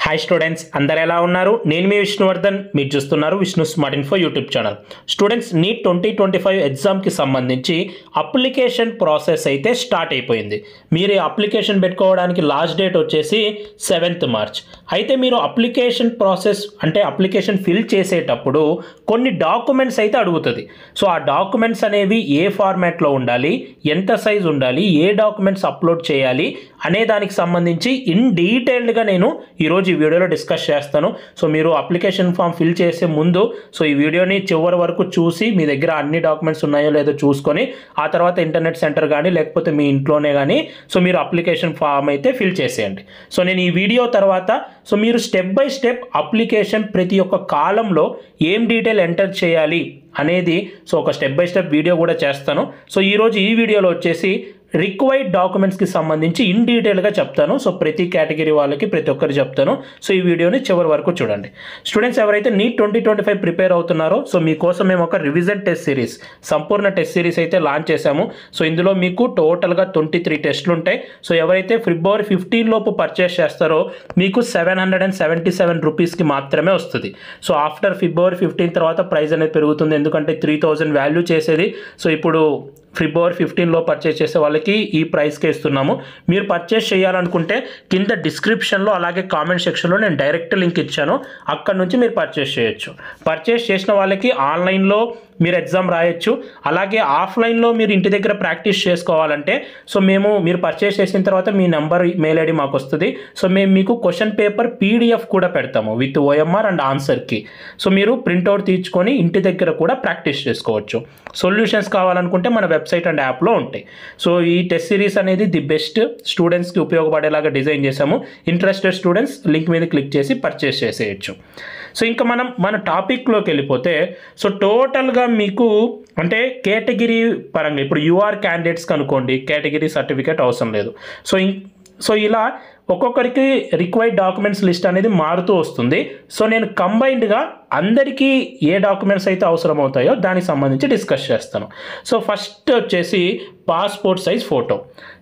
Hi students, అందరు ఎలా ఉన్నారు? నేను మీ విష్ణువర్ధన్, మీరు చూస్తున్నారు Vishnu smart info YouTube channel. Students, NEET 2025 ఎగ్జామ్కి సంబంధించి అప్లికేషన్ ప్రాసెస్ అయితే స్టార్ట్ అయిపోయింది. మీరు అప్లికేషన్ పెట్టుకోవడానికి లాస్ట్ డేట్ వచ్చేసి 7th మార్చ్. అయితే మీరు అప్లికేషన్ ప్రాసెస్ అంటే అప్లికేషన్ ఫిల్ చేసేటప్పుడు కొన్ని డాక్యుమెంట్స్ అయితే అడుగుతుంది. సో ఆ డాక్యుమెంట్స్ అనేవి ఏ ఫార్మాట్లో ఉండాలి, ఎంత సైజ్ ఉండాలి, ఏ డాక్యుమెంట్స్ అప్లోడ్ చేయాలి అనే దానికి సంబంధించి ఇన్ డీటెయిల్డ్గా నేను ఈరోజు ఈ వీడియోలో డిస్కస్ చేస్తాను. సో మీరు అప్లికేషన్ ఫామ్ ఫిల్ చేసే ముందు సో ఈ వీడియోని చివరి వరకు చూసి మీ దగ్గర అన్ని డాక్యుమెంట్స్ ఉన్నాయో లేదో చూసుకొని ఆ తర్వాత ఇంటర్నెట్ సెంటర్ కానీ లేకపోతే మీ ఇంట్లోనే కానీ సో మీరు అప్లికేషన్ ఫామ్ అయితే ఫిల్ చేసేయండి. సో నేను ఈ వీడియో తర్వాత సో మీరు స్టెప్ బై స్టెప్ అప్లికేషన్ ప్రతి ఒక్క కాలంలో ఏం డీటెయిల్ ఎంటర్ చేయాలి అనేది సో ఒక స్టెప్ బై స్టెప్ వీడియో కూడా చేస్తాను. సో ఈరోజు ఈ వీడియోలో వచ్చేసి రిక్వైర్డ్ డాక్యుమెంట్స్కి సంబంధించి ఇన్ డీటెయిల్గా చెప్తాను. సో ప్రతి కేటగిరీ వాళ్ళకి ప్రతి ఒక్కరు చెప్తాను. సో ఈ వీడియోని చివరి వరకు చూడండి. స్టూడెంట్స్ ఎవరైతే నీట్ 2025 ప్రిపేర్ అవుతున్నారో సో మీకోసం మేము ఒక రివిజన్ టెస్ట్ సిరీస్, సంపూర్ణ టెస్ట్ సిరీస్ అయితే లాంచ్ చేశాము. సో ఇందులో మీకు టోటల్గా 23 టెస్టులు ఉంటాయి. సో ఎవరైతే ఫిబ్రవరి 15 లోపు పర్చేస్ చేస్తారో మీకు 777 రూపీస్కి మాత్రమే వస్తుంది. సో ఆఫ్టర్ ఫిబ్రవరి 15 తర్వాత ప్రైస్ అనేది పెరుగుతుంది, ఎందుకంటే 3000 వాల్యూ చేసేది. సో ఇప్పుడు ఫిబ్రవరి 15లో పర్చేస్ చేసే వాళ్ళకి ఈ ప్రైస్కి ఇస్తున్నాము. మీరు పర్చేస్ చేయాలనుకుంటే కింద డిస్క్రిప్షన్లో అలాగే కామెంట్ సెక్షన్లో నేను డైరెక్ట్ లింక్ ఇచ్చాను, అక్కడ నుంచి మీరు పర్చేస్ చేయొచ్చు. పర్చేస్ చేసిన వాళ్ళకి ఆన్లైన్లో మీరు ఎగ్జామ్ రాయొచ్చు, అలాగే ఆఫ్లైన్లో మీరు ఇంటి దగ్గర ప్రాక్టీస్ చేసుకోవాలంటే సో మీరు పర్చేస్ చేసిన తర్వాత మీ నెంబర్, మెయిల్ ఐడి మాకు వస్తుంది. సో మేము మీకు క్వశ్చన్ పేపర్ PDF కూడా పెడతాము విత్ OMR అండ్ ఆన్సర్కి. సో మీరు ప్రింట్అవుట్ తీర్చుకొని ఇంటి దగ్గర కూడా ప్రాక్టీస్ చేసుకోవచ్చు. సొల్యూషన్స్ కావాలనుకుంటే మన వెబ్సైట్ అండ్ యాప్లో ఉంటాయి. సో ఈ టెస్ట్ సిరీస్ అనేది ది బెస్ట్ స్టూడెంట్స్కి ఉపయోగపడేలాగా డిజైన్ చేసాము. ఇంట్రెస్టెడ్ స్టూడెంట్స్ లింక్ మీద క్లిక్ చేసి పర్చేస్ చేసేయచ్చు. సో ఇంకా మన టాపిక్లోకి వెళ్ళిపోతే సో టోటల్గా మీకు అంటే కేటగిరీ పరంగా ఇప్పుడు UR క్యాండిడేట్స్కి అనుకోండి కేటగిరీ సర్టిఫికేట్ అవసరం లేదు. సో ఇలా ఒక్కొక్కరికి రిక్వైర్డ్ డాక్యుమెంట్స్ లిస్ట్ అనేది మారుతూ వస్తుంది. సో నేను కంబైన్డ్గా అందరికీ ఏ డాక్యుమెంట్స్ అయితే అవసరం అవుతాయో దానికి సంబంధించి డిస్కస్ చేస్తాను. సో ఫస్ట్ వచ్చేసి పాస్పోర్ట్ సైజ్ ఫోటో.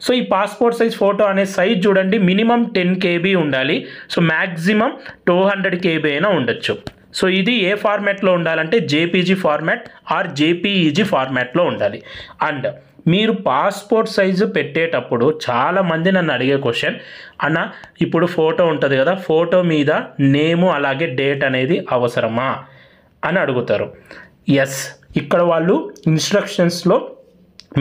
సో ఈ పాస్పోర్ట్ సైజ్ ఫోటో అనే సైజ్ చూడండి, మినిమం 10 KB ఉండాలి. సో మ్యాక్సిమం 200 KB అయినా ఉండొచ్చు. సో ఇది ఏ ఫార్మాట్లో ఉండాలంటే JPG ఫార్మాట్ ఆర్ JPEG ఫార్మాట్లో ఉండాలి. అండ్ మీరు పాస్పోర్ట్ సైజు పెట్టేటప్పుడు చాలామంది నన్ను అడిగే క్వశ్చన్, అన్న ఇప్పుడు ఫోటో ఉంటుంది కదా, ఫోటో మీద నేము అలాగే డేట్ అనేది అవసరమా అని అడుగుతారు. ఎస్, ఇక్కడ వాళ్ళు ఇన్స్ట్రక్షన్స్లో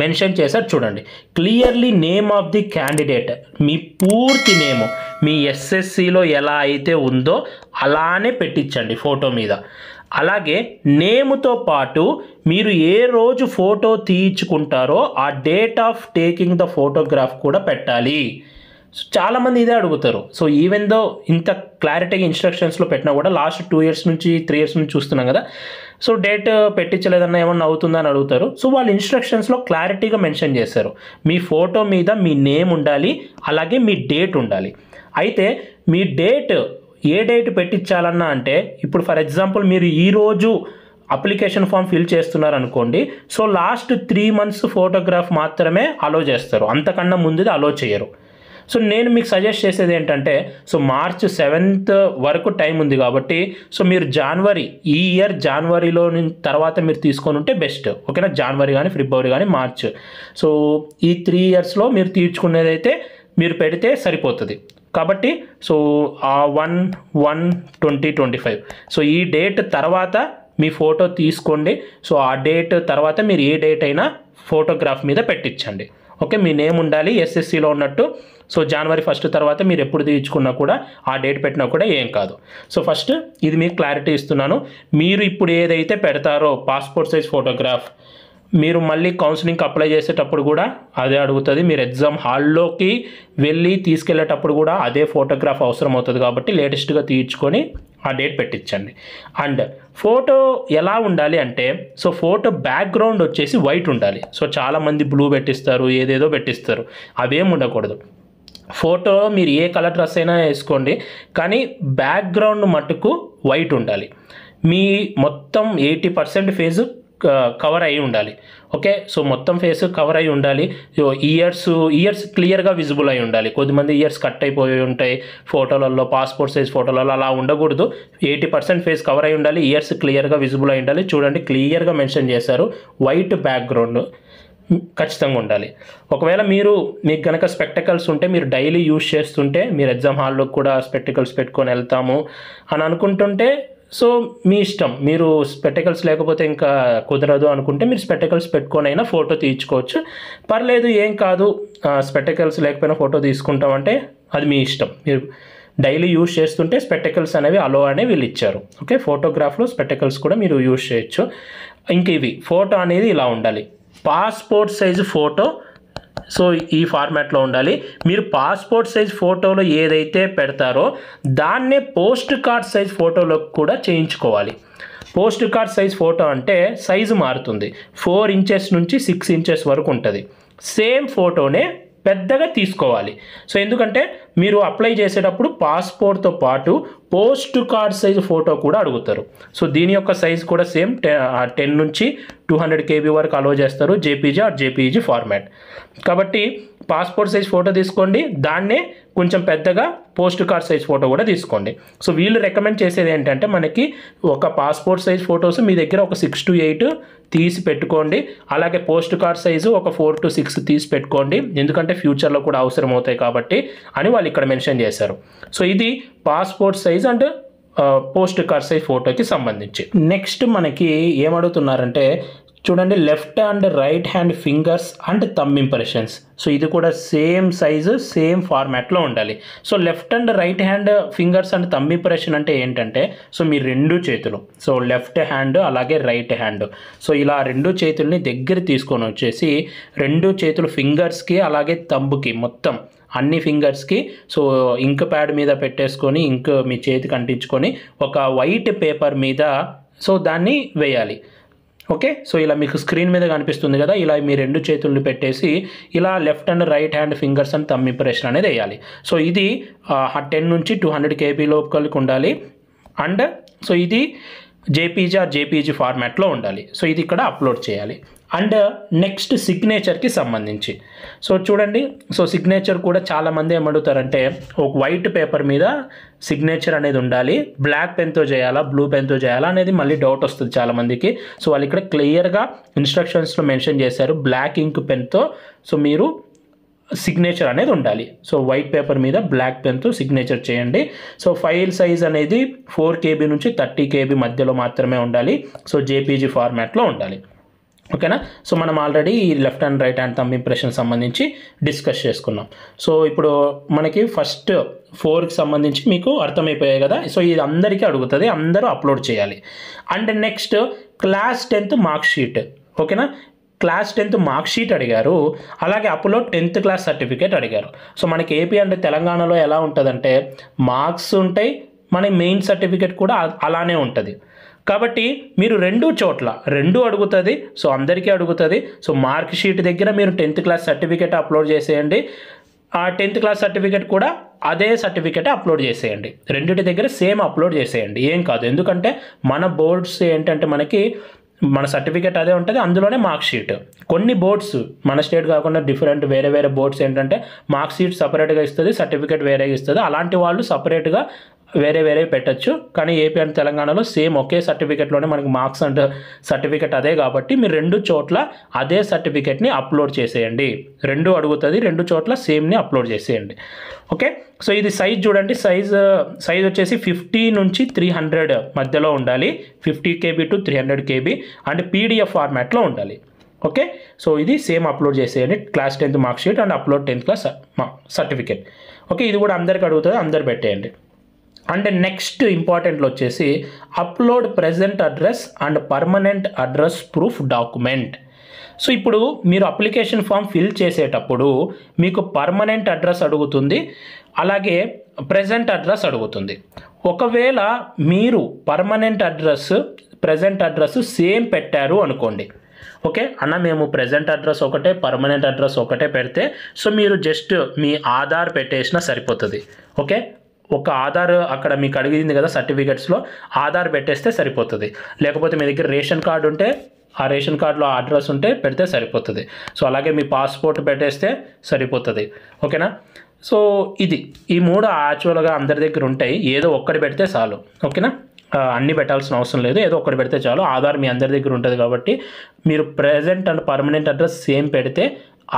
మెన్షన్ చేశారు చూడండి, clearly name of the candidate, మీ పూర్తి నేము మీ SSCలో ఎలా అయితే ఉందో అలానే పెట్టించండి ఫోటో మీద. అలాగే నేముతో పాటు మీరు ఏ రోజు ఫోటో తీయించుకుంటారో ఆ date of taking the photograph కూడా పెట్టాలి. చాలామంది ఇదే అడుగుతారు. సో ఈవెన్ దో ఇంత క్లారిటీగా ఇన్స్ట్రక్షన్స్లో పెట్టినా కూడా లాస్ట్ 2 years నుంచి 3 years నుంచి చూస్తున్నాం కదా, సో డేట్ పెట్టించలేదన్నా ఏమన్నా అవుతుందా అని అడుగుతారు. సో వాళ్ళు ఇన్స్ట్రక్షన్స్లో క్లారిటీగా మెన్షన్ చేశారు, మీ ఫోటో మీద మీ నేమ్ ఉండాలి అలాగే మీ డేట్ ఉండాలి. అయితే మీ డేట్ ఏ డేట్ పెట్టించాలన్నా అంటే ఇప్పుడు ఫర్ ఎగ్జాంపుల్ మీరు ఈరోజు అప్లికేషన్ ఫామ్ ఫిల్ చేస్తున్నారు అనుకోండి, సో లాస్ట్ 3 months ఫోటోగ్రాఫ్ మాత్రమే అలో చేస్తారు, అంతకన్నా ముందుది అలో చేయరు. సో నేను మీకు సజెస్ట్ చేసేది ఏంటంటే సో మార్చ్ 7th వరకు టైం ఉంది కాబట్టి సో మీరు ఈ ఇయర్ జనవరిలో తర్వాత మీరు తీసుకొని ఉంటే బెస్ట్. ఓకేనా, జనవరి కానీ ఫిబ్రవరి కానీ మార్చ్, సో ఈ 3 yearsలో మీరు తీర్చుకునేదైతే మీరు పెడితే సరిపోతుంది. కాబట్టి సో 1/1/2025 సో ఈ డేట్ తర్వాత మీ ఫోటో తీసుకోండి. సో ఆ డేట్ తర్వాత మీరు ఏ డేట్ అయినా ఫోటోగ్రాఫ్ మీద పెట్టించండి. ఓకే, మీ నేమ్ ఉండాలి SSCలో ఉన్నట్టు. సో జనవరి 1st తర్వాత మీరు ఎప్పుడు తీర్చుకున్నా కూడా ఆ డేట్ పెట్టినా కూడా ఏం కాదు. సో ఫస్ట్ ఇది మీకు క్లారిటీ ఇస్తున్నాను. మీరు ఇప్పుడు ఏదైతే పెడతారో పాస్పోర్ట్ సైజ్ ఫోటోగ్రాఫ్, మీరు మళ్ళీ కౌన్సిలింగ్కి అప్లై చేసేటప్పుడు కూడా అదే అడుగుతుంది. మీరు ఎగ్జామ్ హాల్లోకి వెళ్ళి తీసుకెళ్లేటప్పుడు కూడా అదే ఫోటోగ్రాఫ్ అవసరం అవుతుంది. కాబట్టి లేటెస్ట్గా తీర్చుకొని ఆ డేట్ పెట్టించండి. అండ్ ఫోటో ఎలా ఉండాలి అంటే సో ఫోటో బ్యాక్గ్రౌండ్ వచ్చేసి వైట్ ఉండాలి. సో చాలామంది బ్లూ పెట్టిస్తారు, ఏదేదో పెట్టిస్తారు, అవేం ఉండకూడదు. ఫోటో మీరు ఏ కలర్ డ్రెస్ అయినా వేసుకోండి, కానీ బ్యాక్గ్రౌండ్ మట్టుకు వైట్ ఉండాలి. మీ మొత్తం 80% ఫేజ్ కవర్ అయి ఉండాలి. ఓకే, సో మొత్తం ఫేస్ కవర్ అయి ఉండాలి. ఇయర్స్ క్లియర్గా విజిబుల్ అయి ఉండాలి. కొద్దిమంది ఇయర్స్ కట్ అయిపోయి ఉంటాయి ఫోటోలలో, పాస్పోర్ట్ సైజ్ ఫోటోలలో, అలా ఉండకూడదు. 80% ఫేస్ కవర్ అయి ఉండాలి, ఇయర్స్ క్లియర్గా విజిబుల్ అయి ఉండాలి. చూడండి క్లియర్గా మెన్షన్ చేశారు, వైట్ బ్యాక్గ్రౌండ్ ఖచ్చితంగా ఉండాలి. ఒకవేళ మీకు కనుక స్పెక్టకల్స్ ఉంటే, మీరు డైలీ యూజ్ చేస్తుంటే, మీరు ఎగ్జామ్ హాల్లో కూడా స్పెక్టకల్స్ పెట్టుకొని వెళ్తాము అని అనుకుంటుంటే, సో మీ ఇష్టం. మీరు స్పెక్టకల్స్ లేకపోతే ఇంకా కుదరదు అనుకుంటే మీరు స్పెక్టకల్స్ పెట్టుకొని అయినా ఫోటో తీయించుకోవచ్చు, పర్లేదు, ఏం కాదు. స్పెక్టకల్స్ లేకపోయినా ఫోటో తీసుకుంటామంటే అది మీ ఇష్టం. మీరు డైలీ యూజ్ చేస్తుంటే స్పెక్టకల్స్ అనేవి అలో అనే వీళ్ళు ఇచ్చారు. ఓకే, ఫోటోగ్రాఫ్లో స్పెక్టకల్స్ కూడా మీరు యూజ్ చేయొచ్చు. ఇంక ఇవి ఫోటో అనేది ఇలా ఉండాలి. పాస్పోర్ట్ సైజు ఫోటో, సో ఈ ఫార్మాట్లో ఉండాలి. మీరు పాస్పోర్ట్ సైజ్ ఫోటోలో ఏదైతే పెడతారో దాన్నే పోస్ట్ కార్డ్ సైజ్ ఫోటోలో కూడా చేయించుకోవాలి. పోస్ట్ కార్డ్ సైజ్ ఫోటో అంటే సైజు మారుతుంది, 4 ఇంచెస్ నుంచి 6 ఇంచెస్ వరకు ఉంటుంది. సేమ్ ఫోటోనే పెద్దగా తీసుకోవాలి. సో ఎందుకంటే మీరు అప్లై చేసేటప్పుడు పాస్పోర్ట్తో పాటు పోస్ట్ కార్డ్ సైజు ఫోటో కూడా అడుగుతారు. సో దీని యొక్క సైజ్ కూడా సేమ్ 10 నుంచి 200 KB వరకు అలో చేస్తారు, జేపీజీ ఫార్మాట్. కాబట్టి పాస్పోర్ట్ సైజ్ ఫోటో తీసుకోండి, దాన్నే కొంచెం పెద్దగా పోస్ట్ కార్డ్ సైజ్ ఫోటో కూడా తీసుకోండి. సో వీళ్ళు రికమెండ్ చేసేది ఏంటంటే, మనకి ఒక పాస్పోర్ట్ సైజ్ ఫొటోస్ మీ దగ్గర ఒక 6 to 8 తీసి పెట్టుకోండి. అలాగే పోస్ట్ కార్డ్ సైజు ఒక 4 to 6 తీసి పెట్టుకోండి, ఎందుకంటే ఫ్యూచర్లో కూడా అవసరం అవుతాయి కాబట్టి అని వాళ్ళు ఇక్కడ మెన్షన్ చేశారు. సో ఇది passport size and post card size ఫోటోకి సంబంధించి. నెక్స్ట్ మనకి ఏమడుగుతున్నారంటే, చూడండి, left and right hand fingers and thumb impressions. So ఇది కూడా సేమ్ సైజు, సేమ్ ఫార్మాట్లో ఉండాలి. So left and right hand fingers and thumb impression అంటే ఏంటంటే, సో మీ 2 చేతులు, సో లెఫ్ట్ హ్యాండ్ అలాగే రైట్ హ్యాండ్, సో ఇలా 2 చేతుల్ని దగ్గర తీసుకొని వచ్చేసి 2 చేతులు ఫింగర్స్కి అలాగే థంబ్కి, మొత్తం అన్ని ఫింగర్స్కి సో ఇంక్ ప్యాడ్ మీద పెట్టేసుకొని, ఇంక్ మీ చేతికి అంటించుకొని ఒక వైట్ పేపర్ మీద సో దాన్ని వేయాలి. ఓకే, సో ఇలా మీకు స్క్రీన్ మీద కనిపిస్తుంది కదా, ఇలా మీ 2 చేతుల్ని పెట్టేసి ఇలా left and right hand fingers and thumb impression అనేది వేయాలి. సో ఇది 10 నుంచి 200 KB లోపలికి ఉండాలి. అండ్ సో ఇది జేపీజీ ఫార్మాట్లో ఉండాలి. సో ఇది ఇక్కడ అప్లోడ్ చేయాలి. అండ్ నెక్స్ట్ సిగ్నేచర్కి సంబంధించి, సో చూడండి, సో సిగ్నేచర్ కూడా చాలామంది ఏమడుగుతారంటే, ఒక వైట్ పేపర్ మీద సిగ్నేచర్ అనేది ఉండాలి, బ్లాక్ పెన్తో చేయాలా బ్లూ పెన్తో చేయాలా అనేది మళ్ళీ డౌట్ వస్తుంది చాలామందికి. సో వాళ్ళు ఇక్కడ క్లియర్గా ఇన్స్ట్రక్షన్స్లో మెన్షన్ చేశారు, బ్లాక్ ఇంక్ పెన్తో సో మీరు సిగ్నేచర్ అనేది ఉండాలి. సో వైట్ పేపర్ మీద బ్లాక్ పెన్తో సిగ్నేచర్ చేయండి. సో ఫైల్ సైజ్ అనేది 4 KB నుంచి 30 KB మధ్యలో మాత్రమే ఉండాలి. సో జేపీజీ ఫార్మాట్లో ఉండాలి. ఓకేనా, సో మనం ఆల్రెడీ ఈ left and right hand thumb impression సంబంధించి డిస్కస్ చేసుకున్నాం. సో ఇప్పుడు మనకి ఫస్ట్ 4కి సంబంధించి మీకు అర్థమైపోయాయి కదా. సో ఇది అందరికీ అడుగుతుంది, అందరూ అప్లోడ్ చేయాలి. And next class 10th mark sheet. ఓకేనా, క్లాస్ 10th మార్క్ షీట్ అడిగారు, అలాగే అప్లోడ్ 10th క్లాస్ సర్టిఫికేట్ అడిగారు. సో మనకి ఏపీ అండ్ తెలంగాణలో ఎలా ఉంటుందంటే, మార్క్స్ ఉంటాయి, మన మెయిన్ సర్టిఫికేట్ కూడా అలానే ఉంటుంది. కాబట్టి మీరు 2 చోట్ల 2 అడుగుతుంది, సో అందరికీ అడుగుతుంది. సో మార్క్ షీట్ దగ్గర మీరు 10th క్లాస్ సర్టిఫికేట్ అప్లోడ్ చేసేయండి, ఆ 10th క్లాస్ సర్టిఫికేట్ కూడా అదే సర్టిఫికేట్ అప్లోడ్ చేసేయండి. రెండింటి దగ్గర సేమ్ అప్లోడ్ చేసేయండి, ఏం కాదు. ఎందుకంటే మన బోర్డ్స్ ఏంటంటే, మన సర్టిఫికేట్ అదే ఉంటుంది, అందులోనే మార్క్ షీట్. కొన్ని బోర్డ్స్ మన స్టేట్ కాకుండా డిఫరెంట్ వేరే బోర్డ్స్ ఏంటంటే మార్క్ షీట్ సపరేట్గా ఇస్తుంది, సర్టిఫికేట్ వేరేగా ఇస్తుంది. అలాంటి వాళ్ళు సపరేట్గా వేరే పెట్టచ్చు. కానీ ఏపీ అండ్ తెలంగాణలో సేమ్ ఒకే సర్టిఫికేట్లోనే మనకి మార్క్స్ అండ్ సర్టిఫికేట్ అదే కాబట్టి మీరు 2 చోట్ల అదే సర్టిఫికేట్ని అప్లోడ్ చేసేయండి. 2 అడుగుతుంది, 2 చోట్ల సేమ్ని అప్లోడ్ చేసేయండి. ఓకే, సో ఇది సైజ్ చూడండి, సైజ్ వచ్చేసి 50 నుంచి 300 మధ్యలో ఉండాలి, 50 KB to 300 KB and PDF ఫార్మాట్లో ఉండాలి. ఓకే, సో ఇది సేమ్ అప్లోడ్ చేసేయండి, class 10th mark sheet and upload 10th class certificate. Okay, ఇది కూడా అందరికి అడుగుతుంది, అందరు పెట్టేయండి. అండ్ నెక్స్ట్ ఇంపార్టెంట్లో వచ్చేసి upload present address and permanent address proof document. So ఇప్పుడు మీరు అప్లికేషన్ ఫామ్ ఫిల్ చేసేటప్పుడు మీకు పర్మనెంట్ అడ్రస్ అడుగుతుంది, అలాగే ప్రెజెంట్ అడ్రస్ అడుగుతుంది. ఒకవేళ మీరు permanent address present address same పెట్టారు అనుకోండి, ఓకే అన్న మేము ప్రెజెంట్ అడ్రస్ ఒకటే పర్మనెంట్ అడ్రస్ ఒకటే పెడితే సో మీరు జస్ట్ మీ ఆధార్ పెట్టేసినా సరిపోతుంది. ఓకే, ఒక ఆధార్ అక్కడ మీకు అడిగింది కదా సర్టిఫికెట్స్లో, ఆధార్ పెట్టేస్తే సరిపోతుంది. లేకపోతే మీ దగ్గర రేషన్ కార్డు ఉంటే ఆ రేషన్ కార్డులో ఆ అడ్రస్ ఉంటే పెడితే సరిపోతుంది. సో అలాగే మీ పాస్పోర్ట్ పెట్టేస్తే సరిపోతుంది. ఓకేనా? సో ఈ 3 యాక్చువల్గా అందరి దగ్గర ఉంటాయి. ఏదో ఒక్కటి పెడితే చాలు. ఓకేనా? అన్నీ పెట్టాల్సిన అవసరం లేదు, ఏదో ఒక్కటి పెడితే చాలు. ఆధార్ మీ అందరి దగ్గర ఉంటుంది కాబట్టి మీరు present and permanent address same పెడితే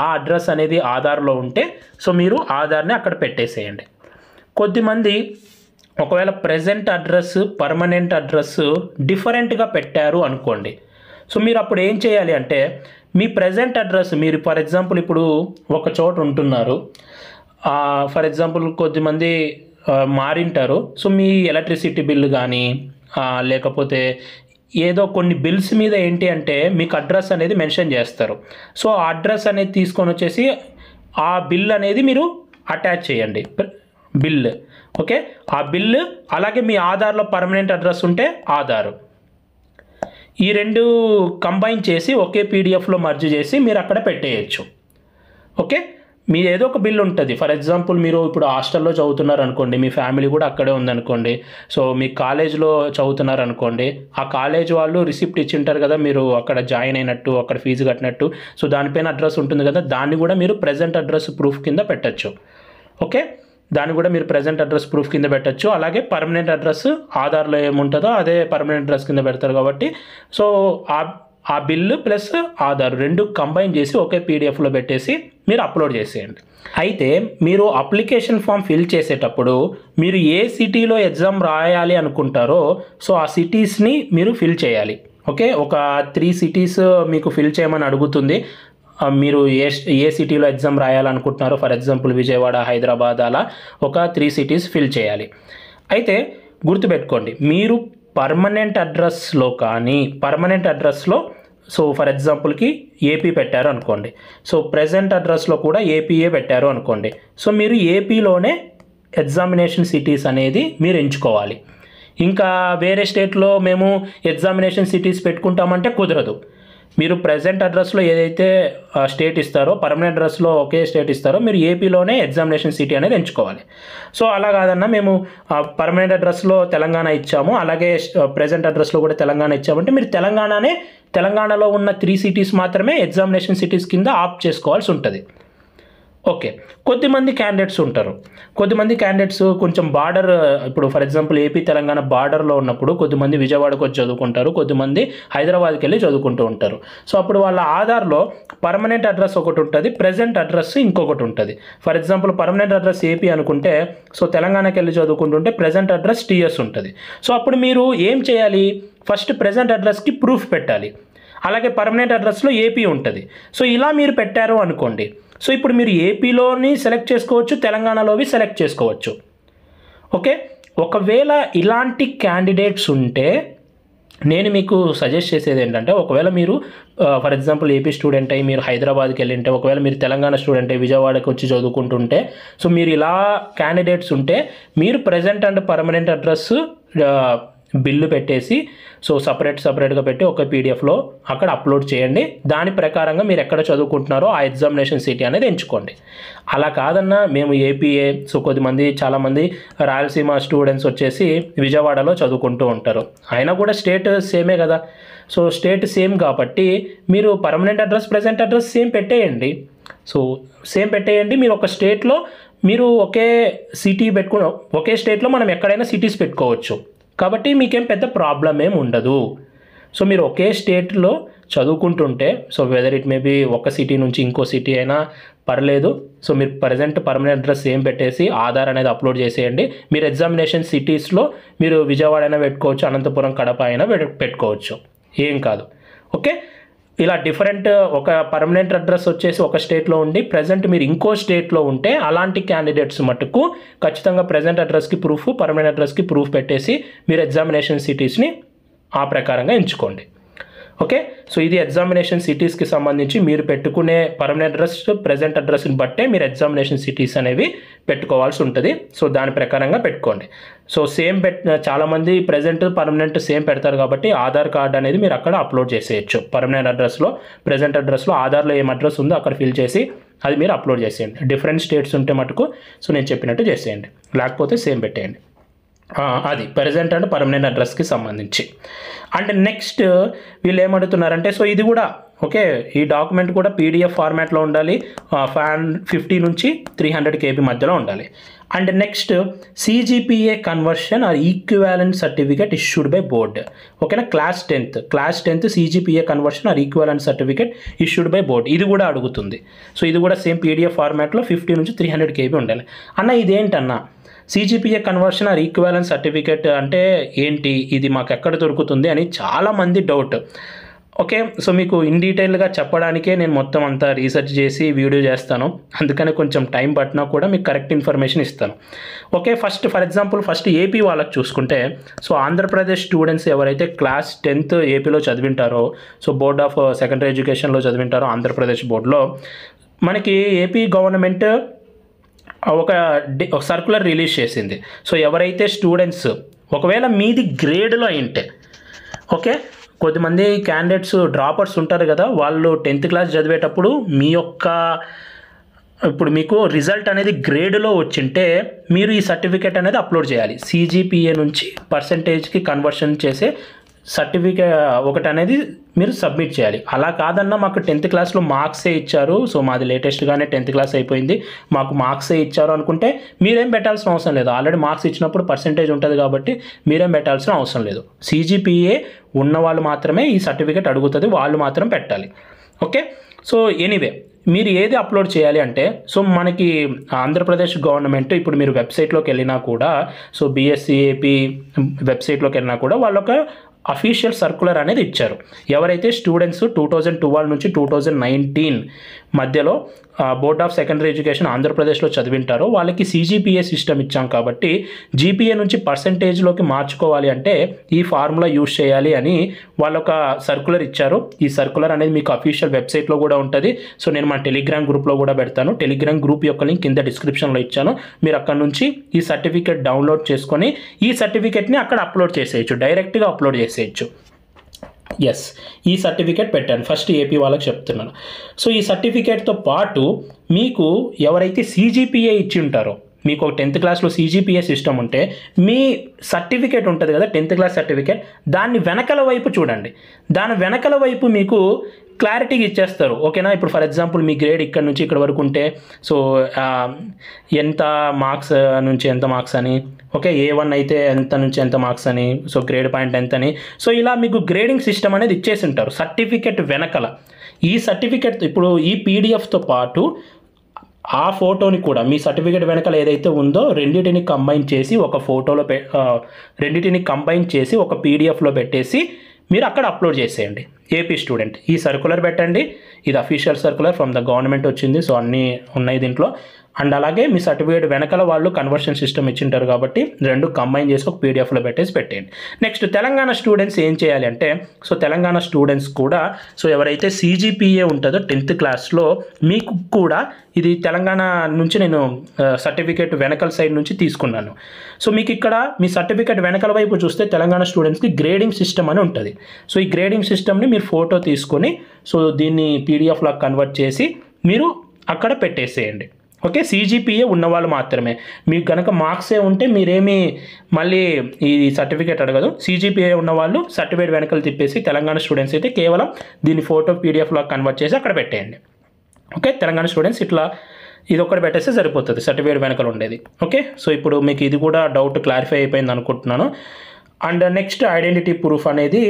ఆ అడ్రస్ అనేది ఆధార్లో ఉంటే సో మీరు ఆధార్ని అక్కడ పెట్టేసేయండి. కొద్దిమంది ఒకవేళ ప్రెజెంట్ అడ్రస్ పర్మనెంట్ అడ్రస్ డిఫరెంట్గా పెట్టారు అనుకోండి. సో మీరు అప్పుడు ఏం చేయాలి అంటే మీ ప్రెజెంట్ అడ్రస్ మీరు ఫర్ ఎగ్జాంపుల్ ఇప్పుడు ఒక చోట ఉంటున్నారు, ఫర్ ఎగ్జాంపుల్ కొద్దిమంది మారింటారు. సో మీ ఎలక్ట్రిసిటీ బిల్లు కానీ లేకపోతే ఏదో కొన్ని బిల్స్ మీద ఏంటి అంటే మీకు అడ్రస్ అనేది మెన్షన్ చేస్తారు. సో ఆ అడ్రస్ అనేది తీసుకొని వచ్చేసి ఆ బిల్ అనేది మీరు అటాచ్ చేయండి, బిల్. ఓకే, ఆ బిల్లు అలాగే మీ ఆధార్లో పర్మనెంట్ అడ్రస్ ఉంటే ఆధార్, ఈ 2 కంబైన్ చేసి ఒకే పీడిఎఫ్లో మర్జ్ చేసి మీరు అక్కడ పెట్టేయచ్చు. ఓకే, మీ ఏదో ఒక బిల్ ఉంటుంది. ఫర్ ఎగ్జాంపుల్ మీరు ఇప్పుడు హాస్టల్లో చదువుతున్నారు అనుకోండి, మీ ఫ్యామిలీ కూడా అక్కడే ఉందనుకోండి. సో మీ కాలేజ్లో చదువుతున్నారు అనుకోండి, ఆ కాలేజ్ వాళ్ళు రిసిప్ట్ ఇచ్చింటారు కదా, మీరు అక్కడ జాయిన్ అయినట్టు, అక్కడ ఫీజు కట్టినట్టు. సో దానిపైన అడ్రస్ ఉంటుంది కదా, దాన్ని కూడా మీరు ప్రెజెంట్ అడ్రస్ ప్రూఫ్ కింద పెట్టచ్చు. ఓకే, దాన్ని కూడా మీరు ప్రెజెంట్ అడ్రస్ ప్రూఫ్ కింద పెట్టచ్చు. అలాగే పర్మనెంట్ అడ్రస్ ఆధార్లో ఏముంటుందో అదే పర్మనెంట్ అడ్రస్ కింద పెడతారు కాబట్టి సో ఆ బిల్లు ప్లస్ ఆధార్ 2 కంబైన్ చేసి ఒకే పీడిఎఫ్లో పెట్టేసి మీరు అప్లోడ్ చేసేయండి. అయితే మీరు అప్లికేషన్ ఫామ్ ఫిల్ చేసేటప్పుడు మీరు ఏ సిటీలో ఎగ్జామ్ రాయాలి అనుకుంటారో సో ఆ సిటీస్ని మీరు ఫిల్ చేయాలి. ఓకే, ఒక 3 సిటీస్ మీకు ఫిల్ చేయమని అడుగుతుంది. మీరు ఏ సిటీలో ఎగ్జామ్ రాయాలనుకుంటున్నారో ఫర్ ఎగ్జాంపుల్ విజయవాడ, హైదరాబాద్, అలా ఒక 3 సిటీస్ ఫిల్ చేయాలి. అయితే గుర్తుపెట్టుకోండి, మీరు పర్మనెంట్ అడ్రస్లో సో ఫర్ ఎగ్జాంపుల్కి ఏపీ పెట్టారు అనుకోండి, సో ప్రెజెంట్ అడ్రస్లో కూడా ఏపీఏ పెట్టారు అనుకోండి. సో మీరు ఏపీలోనే ఎగ్జామినేషన్ సిటీస్ అనేది మీరు ఎంచుకోవాలి. ఇంకా వేరే స్టేట్లో మేము ఎగ్జామినేషన్ సిటీస్ పెట్టుకుంటామంటే కుదరదు. మీరు ప్రెజెంట్ అడ్రస్లో ఏదైతే స్టేట్ ఇస్తారో, పర్మనెంట్ అడ్రస్లో ఒకే స్టేట్ ఇస్తారో మీరు ఏపీలోనే ఎగ్జామినేషన్ సిటీ అనేది ఎంచుకోవాలి. సో అలా కాదన్నా మేము పర్మనెంట్ అడ్రస్లో తెలంగాణ ఇచ్చాము, అలాగే ప్రెజెంట్ అడ్రస్లో కూడా తెలంగాణ ఇచ్చామంటే మీరు తెలంగాణలో ఉన్న 3 సిటీస్ మాత్రమే ఎగ్జామినేషన్ సిటీస్ కింద ఆప్ట్ చేసుకోవాల్సి ఉంటుంది. ఓకే, కొద్దిమంది క్యాండిడేట్స్ కొంచెం బార్డర్, ఇప్పుడు ఫర్ ఎగ్జాంపుల్ ఏపీ తెలంగాణ బార్డర్లో ఉన్నప్పుడు కొద్దిమంది విజయవాడకు వచ్చి చదువుకుంటారు, కొద్దిమంది హైదరాబాద్కి వెళ్ళి చదువుకుంటూ ఉంటారు. సో అప్పుడు వాళ్ళ ఆధార్లో పర్మనెంట్ అడ్రస్ ఒకటి ఉంటుంది, ప్రెజెంట్ అడ్రస్ ఇంకొకటి ఉంటుంది. For example permanent address AP అనుకుంటే సో తెలంగాణకి వెళ్ళి చదువుకుంటుంటే ప్రెజెంట్ అడ్రస్ టీఎస్ ఉంటుంది. సో అప్పుడు మీరు ఏం చేయాలి, ఫస్ట్ ప్రెజెంట్ అడ్రస్కి ప్రూఫ్ పెట్టాలి, అలాగే పర్మనెంట్ అడ్రస్లో ఏపీ ఉంటుంది. సో ఇలా మీరు పెట్టారు అనుకోండి, సో ఇప్పుడు మీరు ఏపీలోని సెలెక్ట్ చేసుకోవచ్చు, తెలంగాణలోవి సెలెక్ట్ చేసుకోవచ్చు. ఓకే, ఒకవేళ ఇలాంటి క్యాండిడేట్స్ ఉంటే నేను మీకు సజెస్ట్ చేసేది ఏంటంటే, ఒకవేళ మీరు ఫర్ ఎగ్జాంపుల్ ఏపీ స్టూడెంట్ అయ్యి మీరు హైదరాబాద్కి వెళ్ళింటే, ఒకవేళ మీరు తెలంగాణ స్టూడెంట్ అయ్యి విజయవాడకి వచ్చి చదువుకుంటుంటే, సో మీరు ఇలా క్యాండిడేట్స్ ఉంటే మీరు present and permanent address bill పెట్టేసి సో సపరేట్గా పెట్టి ఒక పీడిఎఫ్లో అక్కడ అప్లోడ్ చేయండి. దాని ప్రకారంగా మీరు ఎక్కడ చదువుకుంటున్నారో ఆ ఎగ్జామినేషన్ సిటీ అనేది ఎంచుకోండి. అలా కాదన్నా మేము ఏపీఏ, సో చాలామంది రాయలసీమ స్టూడెంట్స్ వచ్చేసి విజయవాడలో చదువుకుంటూ ఉంటారు, అయినా కూడా స్టేట్ సేమే కదా. సో స్టేట్ సేమ్ కాబట్టి మీరు permanent address present address same పెట్టేయండి. మీరు ఒక స్టేట్లో మీరు ఒకే సిటీ ఒకే స్టేట్లో మనం ఎక్కడైనా సిటీస్ పెట్టుకోవచ్చు కాబట్టి మీకేం పెద్ద ప్రాబ్లం ఏమి ఉండదు. సో మీరు ఒకే స్టేట్లో చదువుకుంటుంటే so whether it may be ఒక సిటీ నుంచి ఇంకో సిటీ అయినా పర్లేదు. సో మీరు ప్రెజెంట్ పర్మనెంట్ అడ్రస్ ఏం పెట్టేసి ఆధార్ అనేది అప్లోడ్ చేసేయండి. మీరు ఎగ్జామినేషన్ సిటీస్లో మీరు విజయవాడ అయినా పెట్టుకోవచ్చు, అనంతపురం, కడప అయినా పెట్టుకోవచ్చు, ఏం కాదు. ఓకే, ఇలా డిఫరెంట్ ఒక పర్మనెంట్ అడ్రస్ వచ్చేసి ఒక స్టేట్లో ఉండి ప్రెజెంట్ మీరు ఇంకో స్టేట్లో ఉంటే అలాంటి క్యాండిడేట్స్ మటుకు ఖచ్చితంగా ప్రెజెంట్ అడ్రస్కి ప్రూఫ్, పర్మనెంట్ అడ్రస్కి ప్రూఫ్ పెట్టేసి మీరు ఎగ్జామినేషన్ సిటీస్ని ఆ ప్రకారంగా ఎంచుకోండి. ఓకే, సో ఇది ఎగ్జామినేషన్ సిటీస్కి సంబంధించి మీరు పెట్టుకునే పర్మనెంట్ అడ్రస్ ప్రెజెంట్ అడ్రస్ని బట్టే మీరు ఎగ్జామినేషన్ సిటీస్ అనేవి పెట్టుకోవాల్సి ఉంటుంది. సో దాని ప్రకారంగా పెట్టుకోండి. సో చాలామంది ప్రెజెంట్ పర్మనెంట్ సేమ్ పెడతారు కాబట్టి ఆధార్ కార్డ్ అనేది మీరు అక్కడ అప్లోడ్ చేసేయచ్చు. పర్మనెంట్ అడ్రస్లో ప్రెజెంట్ అడ్రస్లో ఆధార్లో ఏం అడ్రస్ ఉందో అక్కడ ఫిల్ చేసి అది మీరు అప్లోడ్ చేసేయండి. డిఫరెంట్ స్టేట్స్ ఉంటే మటుకు సో నేను చెప్పినట్టు చేసేయండి, లేకపోతే సేమ్ పెట్టేయండి. అది ప్రెజెంట్ అండ్ పర్మనెంట్ అడ్రస్కి సంబంధించి. అండ్ నెక్స్ట్ వీళ్ళు ఏమడుగుతున్నారంటే, సో ఇది కూడా ఓకే, ఈ డాక్యుమెంట్ కూడా పీడిఎఫ్ ఫార్మాట్లో ఉండాలి, 50 నుంచి 300 KB మధ్యలో ఉండాలి. And next CGPA conversion or equivalent certificate issued by board. ఓకేనా, class 10th CGPA conversion or equivalent certificate issued by board, ఇది కూడా అడుగుతుంది. సో ఇది కూడా సేమ్ పీడిఎఫ్ ఫార్మాట్లో 50 నుంచి 300 KB ఉండాలి. అన్న ఇదేంటన్నా CGPA conversion or equivalent certificate అంటే ఏంటి, ఇది మాకు ఎక్కడ దొరుకుతుంది అని చాలామంది డౌట్. ఓకే, సో మీకు ఇన్ డీటెయిల్గా చెప్పడానికే నేను మొత్తం అంతా రీసెర్చ్ చేసి వీడియో చేస్తాను, అందుకని కొంచెం టైం పట్టినా కూడా మీకు కరెక్ట్ ఇన్ఫర్మేషన్ ఇస్తాను. ఓకే, ఫర్ ఎగ్జాంపుల్ ఏపీ వాళ్ళకి చూసుకుంటే, సో ఆంధ్రప్రదేశ్ స్టూడెంట్స్ ఎవరైతే క్లాస్ 10th ఏపీలో చదివింటారో, సో బోర్డ్ ఆఫ్ సెకండరీ ఎడ్యుకేషన్లో చదివింటారో ఆంధ్రప్రదేశ్ బోర్డులో, మనకి ఏపీ గవర్నమెంట్ ఒక సర్కులర్ రిలీజ్ చేసింది. సో ఎవరైతే స్టూడెంట్స్ ఒకవేళ మీది గ్రేడ్లో అయింటే, ఓకే, కొద్దిమంది క్యాండిడేట్స్ డ్రాపర్స్ ఉంటారు కదా, వాళ్ళు 10th క్లాస్ చదివేటప్పుడు ఇప్పుడు మీకు రిజల్ట్ అనేది గ్రేడ్లో వచ్చింటే మీరు ఈ సర్టిఫికేట్ అనేది అప్లోడ్ చేయాలి. CGPA నుంచి పర్సంటేజ్కి కన్వర్షన్ చేసే సర్టిఫికేట్ ఒకటి అనేది మీరు సబ్మిట్ చేయాలి. అలా కాదన్నా మాకు 10th క్లాస్లో మార్క్సే ఇచ్చారు, సో మాది లేటెస్ట్గానే 10th క్లాస్ అయిపోయింది, మాకు మార్క్సే ఇచ్చారు అనుకుంటే మీరేం పెట్టాల్సిన అవసరం లేదు. ఆల్రెడీ మార్క్స్ ఇచ్చినప్పుడు పర్సంటేజ్ ఉంటుంది కాబట్టి మీరేం పెట్టాల్సిన అవసరం లేదు. CGPA ఉన్నవాళ్ళు మాత్రమే ఈ సర్టిఫికేట్ అడుగుతుంది, వాళ్ళు మాత్రం పెట్టాలి. ఓకే, సో ఎనీవే మీరు ఏది అప్లోడ్ చేయాలి అంటే, సో మనకి ఆంధ్రప్రదేశ్ గవర్నమెంట్ ఇప్పుడు మీరు వెబ్సైట్లోకి వెళ్ళినా కూడా, సో BSCAP వెబ్సైట్లోకి వెళ్ళినా కూడా వాళ్ళు ఒక అఫీషియల్ సర్కులర్ అనేది ఇచ్చారు. ఎవరైతే స్టూడెంట్స్ 2012 నుంచి 2019 మధ్యలో బోర్డ్ ఆఫ్ సెకండరీ ఎడ్యుకేషన్ ఆంధ్రప్రదేశ్లో చదివింటారో వాళ్ళకి CGPA సిస్టమ్ ఇచ్చాం కాబట్టి GPA నుంచి పర్సంటేజ్లోకి మార్చుకోవాలి అంటే ఈ ఫార్ములా యూజ్ చేయాలి అని వాళ్ళు ఒక సర్కులర్ ఇచ్చారు. ఈ సర్కులర్ అనేది మీకు అఫీషియల్ వెబ్సైట్లో కూడా ఉంటుంది. సో నేను మన టెలిగ్రామ్ గ్రూప్లో కూడా పెడతాను. టెలిగ్రామ్ గ్రూప్ యొక్క లింక్ కింద డిస్క్రిప్షన్లో ఇచ్చాను. మీరు అక్కడ నుంచి ఈ సర్టిఫికేట్ డౌన్లోడ్ చేసుకొని ఈ సర్టిఫికేట్ని అక్కడ అప్లోడ్ చేసేయచ్చు, డైరెక్ట్గా అప్లోడ్ చేసేయచ్చు. ఎస్, ఈ సర్టిఫికేట్ పెట్టాను, ఫస్ట్ ఏపీ వాళ్ళకి చెప్తున్నాను. సో ఈ సర్టిఫికేట్తో పాటు మీకు ఎవరైతే CGPA ఇచ్చి ఉంటారో, మీకు ఒక 10th క్లాస్లో CGPA సిస్టమ్ ఉంటే మీ సర్టిఫికేట్ ఉంటుంది కదా 10th క్లాస్ సర్టిఫికేట్, దాన్ని వెనకల వైపు చూడండి. దాని వెనకల వైపు మీకు క్లారిటీగా ఇచ్చేస్తారు. ఓకేనా, ఇప్పుడు ఫర్ ఎగ్జాంపుల్ మీ గ్రేడ్ ఇక్కడ నుంచి ఇక్కడ వరకు ఉంటే సో ఎంత మార్క్స్ నుంచి ఎంత మార్క్స్ అని, ఓకే, A1 అయితే ఎంత నుంచి ఎంత మార్క్స్ అని, సో గ్రేడ్ పాయింట్ ఎంత అని, సో ఇలా మీకు గ్రేడింగ్ సిస్టమ్ అనేది ఇచ్చేసి ఉంటారు సర్టిఫికేట్ వెనకల. ఈ సర్టిఫికేట్ ఇప్పుడు ఈ PDFతో పాటు ఆ ఫోటోని కూడా మీ సర్టిఫికేట్ వెనకాల ఏదైతే ఉందో రెండింటిని కంబైన్ చేసి ఒక ఫోటోలో రెండింటిని కంబైన్ చేసి ఒక PDFలో పెట్టేసి మీరు అక్కడ అప్లోడ్ చేసేయండి. ఏపీ స్టూడెంట్ ఈ సర్కులర్ పెట్టండి, ఇది official circular from the government వచ్చింది, సో అన్నీ ఉన్నాయి దీంట్లో. అండ్ అలాగే మీ సర్టిఫికేట్ వెనకాల వాళ్ళు కన్వర్షన్ సిస్టమ్ ఇచ్చింటారు కాబట్టి రెండు కంబైన్ చేసి ఒక PDFలో పెట్టేయండి. నెక్స్ట్ తెలంగాణ స్టూడెంట్స్ ఏం చేయాలి అంటే, సో తెలంగాణ స్టూడెంట్స్ కూడా సో ఎవరైతే CGPA ఉంటుందో 10th క్లాస్లో మీకు కూడా ఇది తెలంగాణ నుంచి నేను సర్టిఫికేట్ వెనకాల సైడ్ నుంచి తీసుకున్నాను. సో మీకు ఇక్కడ మీ సర్టిఫికేట్ వెనకాల వైపు చూస్తే తెలంగాణ స్టూడెంట్స్కి గ్రేడింగ్ సిస్టమ్ అని ఉంటుంది. సో ఈ గ్రేడింగ్ సిస్టమ్ని మీరు ఫోటో తీసుకొని సో దీన్ని PDFలో కన్వర్ట్ చేసి మీరు అక్కడ పెట్టేసేయండి. ఓకే, CGPA ఉన్నవాళ్ళు మాత్రమే. మీకు కనుక మార్క్సే ఉంటే మీరేమీ మళ్ళీ ఈ సర్టిఫికేట్ అడగదు. CGPA ఉన్నవాళ్ళు సర్టిఫికేట్ వెనకాల తిప్పేసి, తెలంగాణ స్టూడెంట్స్ అయితే కేవలం దీన్ని ఫోటో PDFలో కన్వర్ట్ చేసి అక్కడ పెట్టేయండి. ఓకే, తెలంగాణ స్టూడెంట్స్ ఇట్లా ఇది ఒక్కటి పెట్టేస్తే సరిపోతుంది సర్టిఫికేట్ వెనకాల ఉండేది. ఓకే, సో ఇప్పుడు మీకు ఇది కూడా డౌట్ క్లారిఫై అయిపోయింది అనుకుంటున్నాను. అండ్ నెక్స్ట్ ఐడెంటిటీ ప్రూఫ్ అనేది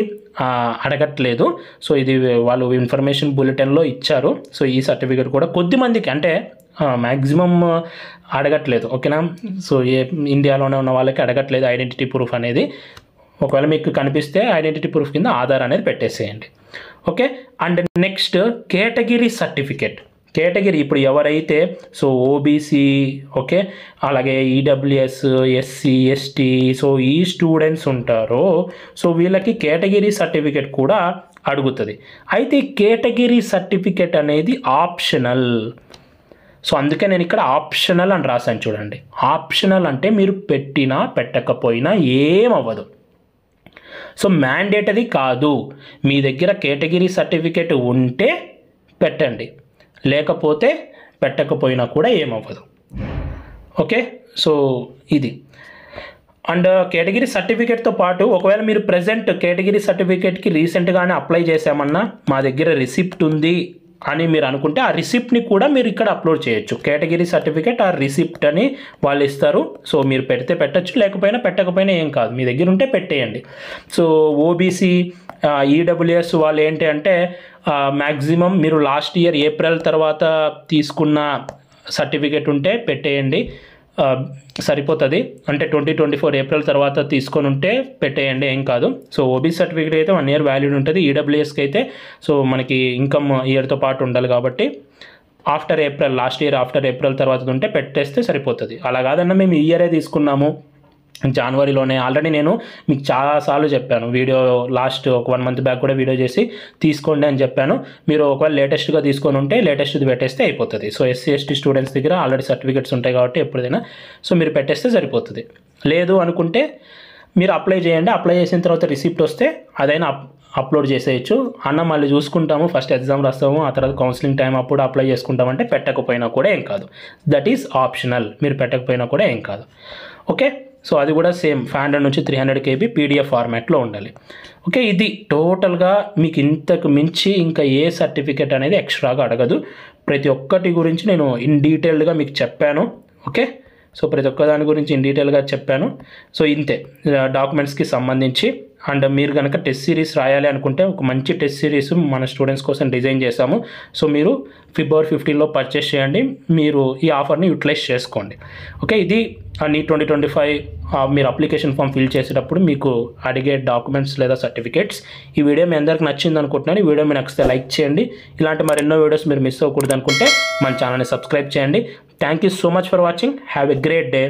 అడగట్లేదు. సో ఇది వాళ్ళు ఇన్ఫర్మేషన్ బులెటిన్లో ఇచ్చారు. సో ఈ సర్టిఫికేట్ కూడా కొద్దిమందికి అంటే మ్యాక్సిమం అడగట్లేదు. ఓకేనా, సో ఇండియాలోనే ఉన్న వాళ్ళకి అడగట్లేదు ఐడెంటిటీ ప్రూఫ్ అనేది. ఒకవేళ మీకు కనిపిస్తే ఐడెంటిటీ ప్రూఫ్ కింద ఆధార్ అనేది పెట్టేసేయండి. Okay, and next category certificate. Category ఇప్పుడు ఎవరైతే సో OBC, ఓకే, అలాగే EWS, SC, ST, సో ఈ స్టూడెంట్స్ ఉంటారో సో వీళ్ళకి కేటగిరీ సర్టిఫికేట్ కూడా అడుగుతుంది. అయితే కేటగిరీ సర్టిఫికేట్ అనేది ఆప్షనల్. సో అందుకే నేను ఇక్కడ ఆప్షనల్ అని రాశాను చూడండి. ఆప్షనల్ అంటే మీరు పెట్టినా పెట్టకపోయినా ఏమవ్వదు. సో మ్యాండేటరీ కాదు. మీ దగ్గర కేటగిరీ సర్టిఫికేట్ ఉంటే పెట్టండి, లేకపోతే పెట్టకపోయినా కూడా ఏమవ్వదు. ఓకే, సో ఇది. అండ్ కేటగిరీ సర్టిఫికేట్తో పాటు ఒకవేళ మీరు ప్రెజెంట్ కేటగిరీ సర్టిఫికేట్కి రీసెంట్గానే అప్లై చేసామన్నా మా దగ్గర రిసిప్ట్ ఉంది అని మీరు అనుకుంటే ఆ రిసిప్ట్ని కూడా మీరు ఇక్కడ అప్లోడ్ చేయొచ్చు. కేటగిరీ సర్టిఫికేట్ ఆ రిసిప్ట్ అని వాళ్ళు ఇస్తారు. సో మీరు పెడితే పెట్టచ్చు, లేకపోయినా పెట్టకపోయినా ఏం కాదు, మీ దగ్గర ఉంటే పెట్టేయండి. సో ఓబీసీ ఈడబ్ల్యూఎస్ వాళ్ళు ఏంటి అంటే మ్యాక్సిమం మీరు లాస్ట్ ఇయర్ ఏప్రిల్ తర్వాత తీసుకున్న సర్టిఫికేట్ ఉంటే పెట్టేయండి, సరిపోతుంది. అంటే 2024 ఏప్రిల్ తర్వాత తీసుకొని ఉంటే పెట్టేయండి, ఏం కాదు. సో ఓబీసీ సర్టిఫికేట్ అయితే 1 year వ్యాలిడ్ ఉంటుంది. ఈడబ్ల్యూఎస్కి అయితే సో మనకి ఇన్కమ్ ఇయర్తో పాటు ఉండాలి కాబట్టి after April, last year after April తర్వాత ఉంటే పెట్టేస్తే సరిపోతుంది. అలా కాదన్నా మేము ఈ ఇయరే తీసుకున్నాము జనవరిలోనే, ఆల్రెడీ నేను మీకు చాలాసార్లు చెప్పాను, వీడియో లాస్ట్ ఒక 1 month బ్యాక్ కూడా వీడియో చేసి తీసుకోండి అని చెప్పాను. మీరు ఒకవేళ లేటెస్ట్గా తీసుకొని ఉంటే లేటెస్ట్ది పెట్టేస్తే అయిపోతుంది. సో ఎస్సీ ఎస్టీ స్టూడెంట్స్ దగ్గర ఆల్రెడీ సర్టిఫికేట్స్ ఉంటాయి కాబట్టి ఎప్పుడైనా సో మీరు పెట్టేస్తే సరిపోతుంది. లేదు అనుకుంటే మీరు అప్లై చేయండి, అప్లై చేసిన తర్వాత రిసిప్ట్ వస్తే అదైనా అప్లోడ్ చేసేయచ్చు. అన్న మళ్ళీ చూసుకుంటాము, ఫస్ట్ ఎగ్జామ్ రాస్తాము, ఆ తర్వాత కౌన్సిలింగ్ టైం అప్పుడు అప్లై చేసుకుంటామంటే పెట్టకపోయినా కూడా ఏం కాదు, దట్ ఈస్ ఆప్షనల్. మీరు పెట్టకపోయినా కూడా ఏం కాదు. ఓకే, సో అది కూడా సేమ్ 500 నుంచి 300 KB PDF ఫార్మాట్లో ఉండాలి. ఓకే, ఇది టోటల్గా మీకు ఇంతకు మించి ఇంకా ఏ సర్టిఫికేట్ అనేది ఎక్స్ట్రాగా అడగదు. ప్రతి ఒక్కటి గురించి నేను ఇన్ డీటెయిల్డ్గా మీకు చెప్పాను. ఓకే, సో ప్రతి ఒక్క దాని గురించి ఇన్ డీటెయిల్గా చెప్పాను. సో ఇంతే డాక్యుమెంట్స్కి సంబంధించి. అండ్ మీరు కనుక టెస్ట్ సిరీస్ రాయాలి అనుకుంటే ఒక మంచి టెస్ట్ సిరీస్ మన స్టూడెంట్స్ కోసం డిజైన్ చేశాము. సో మీరు February 15లో పర్చేస్ చేయండి, మీరు ఈ ఆఫర్ని యూటిలైజ్ చేసుకోండి. ఓకే, ఇది నీట్ 2025 మీరు అప్లికేషన్ ఫామ్ ఫిల్ చేసేటప్పుడు మీకు అడిగే డాక్యుమెంట్స్ లేదా సర్టిఫికేట్స్. ఈ వీడియో మీ అందరికి నచ్చింది అనుకుంటున్నాను. ఈ వీడియో మీకు నచ్చితే లైక్ చేయండి. ఇలాంటి మరెన్నో వీడియోస్ మీరు మిస్ అవ్వకూడదు అనుకుంటే మన ఛానల్ని సబ్స్క్రైబ్ చేయండి. Thank you so much for watching. Have a great day.